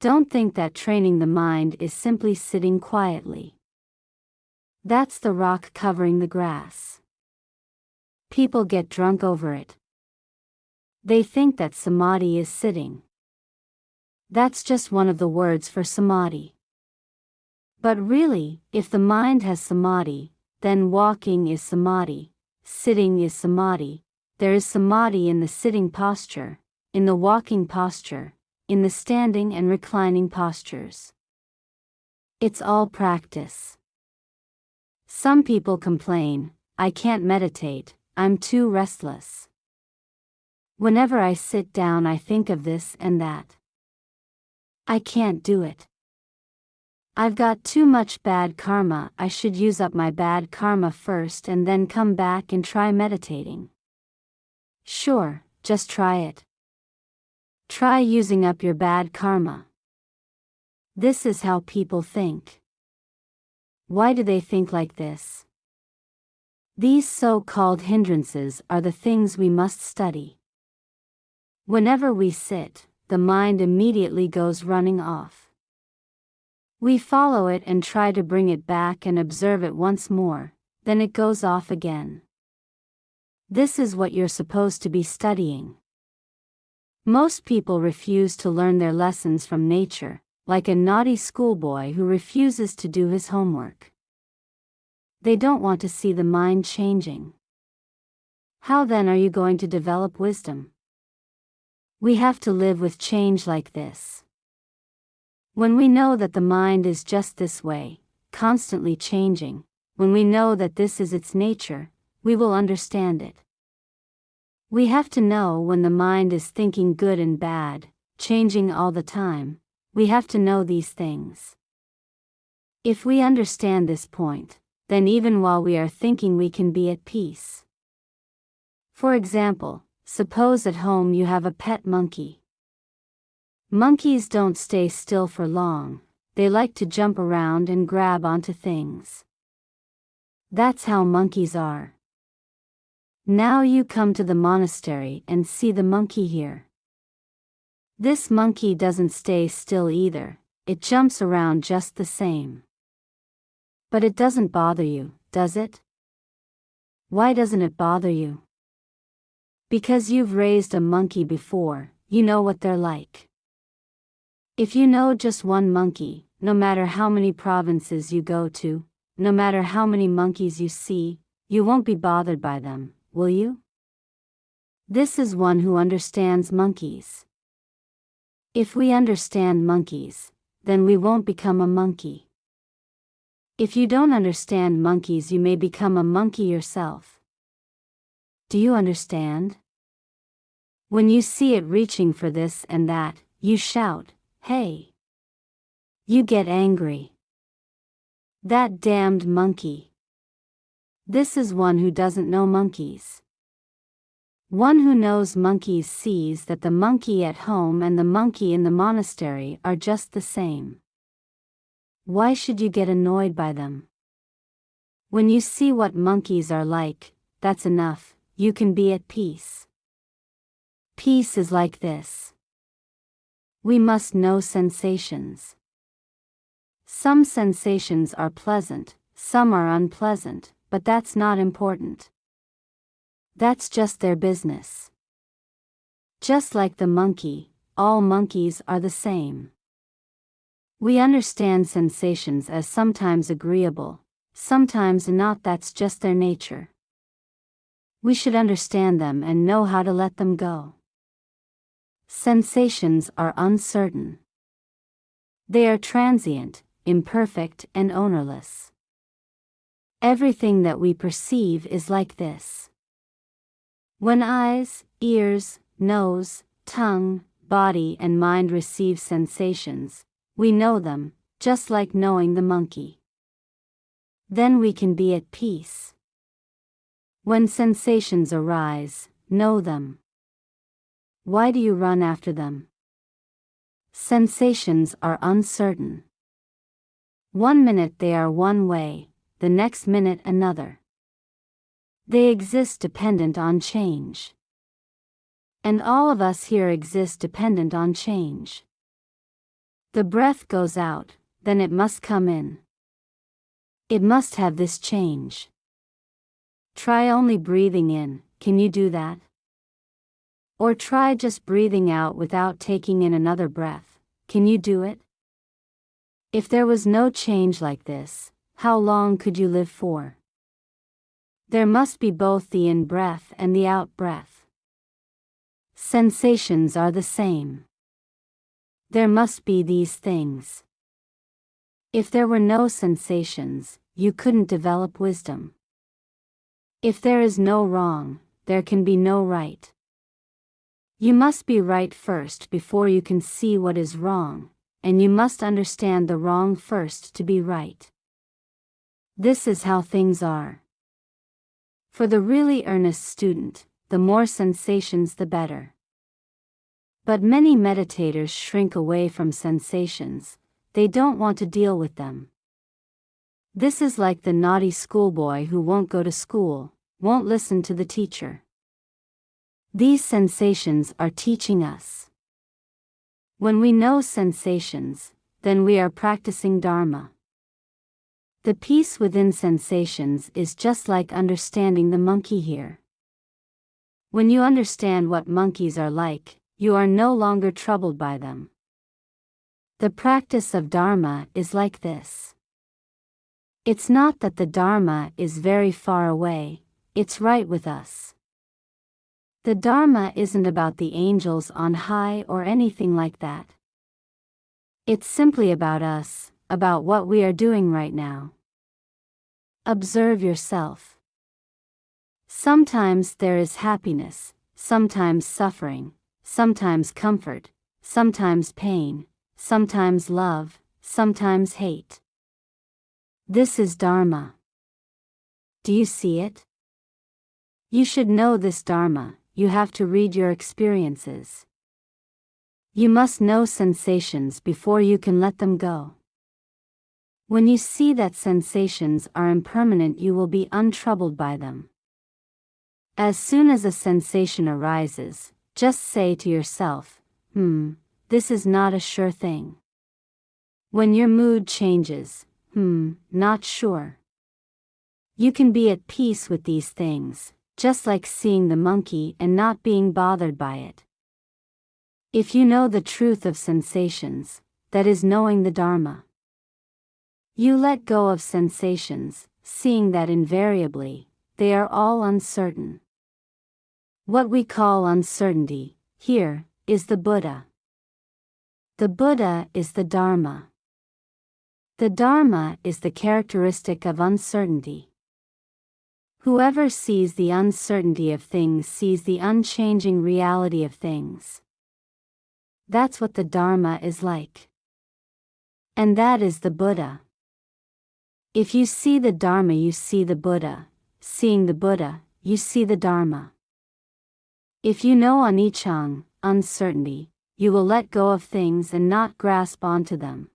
Don't think that training the mind is simply sitting quietly. That's the rock covering the grass. People get drunk over it. They think that Samādhi is sitting. That's just one of the words for Samādhi. But really, if the mind has Samādhi, then walking is Samādhi, sitting is Samādhi, there is Samādhi in the sitting posture, in the walking posture, in the standing and reclining postures. It's all practice. Some people complain, I can't meditate, I'm too restless. Whenever I sit down I think of this and that. I can't do it. I've got too much bad karma, I should use up my bad karma first and then come back and try meditating. Sure, just try it. Try using up your bad karma. This is how people think. Why do they think like this? These so-called hindrances are the things we must study. Whenever we sit, the mind immediately goes running off. We follow it and try to bring it back and observe it once more, then it goes off again. This is what you're supposed to be studying. Most people refuse to learn their lessons from nature, like a naughty schoolboy who refuses to do his homework. They don't want to see the mind changing. How then are you going to develop wisdom? We have to live with change like this. When we know that the mind is just this way, constantly changing, when we know that this is its nature, we will understand it. We have to know when the mind is thinking good and bad, changing all the time. We have to know these things. If we understand this point, then even while we are thinking we can be at peace. For example, suppose at home you have a pet monkey. Monkeys don't stay still for long, they like to jump around and grab onto things. That's how monkeys are. Now you come to the monastery and see the monkey here. This monkey doesn't stay still either, it jumps around just the same. But it doesn't bother you, does it? Why doesn't it bother you? Because you've raised a monkey before, you know what they're like. If you know just one monkey, no matter how many provinces you go to, no matter how many monkeys you see, you won't be bothered by them, will you? This is one who understands monkeys. If we understand monkeys, then we won't become a monkey. If you don't understand monkeys, you may become a monkey yourself. Do you understand? When you see it reaching for this and that, you shout, "Hey!" You get angry. That damned monkey. This is one who doesn't know monkeys. One who knows monkeys sees that the monkey at home and the monkey in the monastery are just the same. Why should you get annoyed by them? When you see what monkeys are like, that's enough, you can be at peace. Peace is like this. We must know sensations. Some sensations are pleasant, some are unpleasant, but that's not important. That's just their business. Just like the monkey, all monkeys are the same. We understand sensations as sometimes agreeable, sometimes not, that's just their nature. We should understand them and know how to let them go. Sensations are uncertain. They are transient, imperfect and ownerless. Everything that we perceive is like this. When eyes, ears, nose, tongue, body and mind receive sensations, we know them, just like knowing the monkey. Then we can be at peace. When sensations arise, know them. Why do you run after them? Sensations are uncertain. 1 minute they are one way, the next minute another. They exist dependent on change. And all of us here exist dependent on change. The breath goes out, then it must come in. It must have this change. Try only breathing in, can you do that? Or try just breathing out without taking in another breath, can you do it? If there was no change like this, how long could you live for? There must be both the in-breath and the out-breath. Sensations are the same. There must be these things. If there were no sensations, you couldn't develop wisdom. If there is no wrong, there can be no right. You must be right first before you can see what is wrong, and you must understand the wrong first to be right. This is how things are. For the really earnest student, the more sensations the better. But many meditators shrink away from sensations, they don't want to deal with them. This is like the naughty schoolboy who won't go to school, won't listen to the teacher. These sensations are teaching us. When we know sensations, then we are practicing Dharma. The peace within sensations is just like understanding the monkey here. When you understand what monkeys are like, you are no longer troubled by them. The practice of Dharma is like this. It's not that the Dharma is very far away, it's right with us. The Dharma isn't about the angels on high or anything like that. It's simply about us, about what we are doing right now. Observe yourself. Sometimes there is happiness, sometimes suffering, sometimes comfort, sometimes pain, sometimes love, sometimes hate. This is Dharma. Do you see it? You should know this Dharma, you have to read your experiences. You must know sensations before you can let them go. When you see that sensations are impermanent, you will be untroubled by them. As soon as a sensation arises, just say to yourself, this is not a sure thing. When your mood changes, not sure. You can be at peace with these things, just like seeing the monkey and not being bothered by it. If you know the truth of sensations, that is knowing the Dharma. You let go of sensations, seeing that invariably, they are all uncertain. What we call uncertainty, here, is the Buddha. The Buddha is the Dharma. The Dharma is the characteristic of uncertainty. Whoever sees the uncertainty of things sees the unchanging reality of things. That's what the Dharma is like. And that is the Buddha. If you see the Dharma, you see the Buddha. Seeing the Buddha, you see the Dharma. If you know anicca, uncertainty, you will let go of things and not grasp onto them.